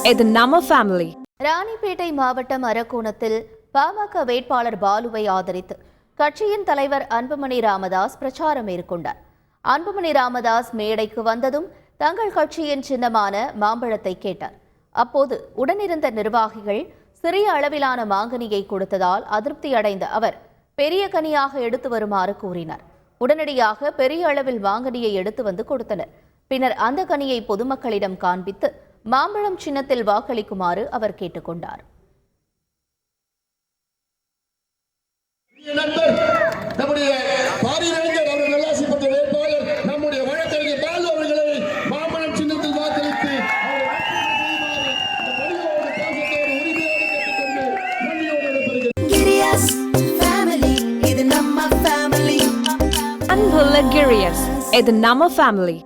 இது நம்ம ஃபேமிலி. ராணிப்பேட்டை மாவட்டம் அரக்கோணத்தில் பாமக வேட்பாளர் பாலுவை ஆதரித்து கட்சியின் தலைவர் அன்புமணி ராமதாஸ் பிரச்சாரம் மேற்கொண்டார். அன்புமணி ராமதாஸ் மேடைக்கு வந்ததும் தங்கள் கட்சியின் சின்னமான மாம்பழத்தை கேட்டார். அப்போது உடனிருந்த நிர்வாகிகள் சிறிய அளவிலான மாங்கனியை கொடுத்ததால் அதிருப்தி அடைந்த அவர் பெரிய கனியாக எடுத்து வருமாறு கூறினார். உடனடியாக பெரிய அளவில் மாங்கனியை எடுத்து வந்து கொடுத்தனர். பின்னர் அந்த கனியை பொதுமக்களிடம் காண்பித்து மாம்பழம் சின்னத்தில் வாக்களிக்குமாறு அவர் கேட்டுக்கொண்டார். அன்புள்ள கிரியஸ், இது நம்ம ஃபேமிலி.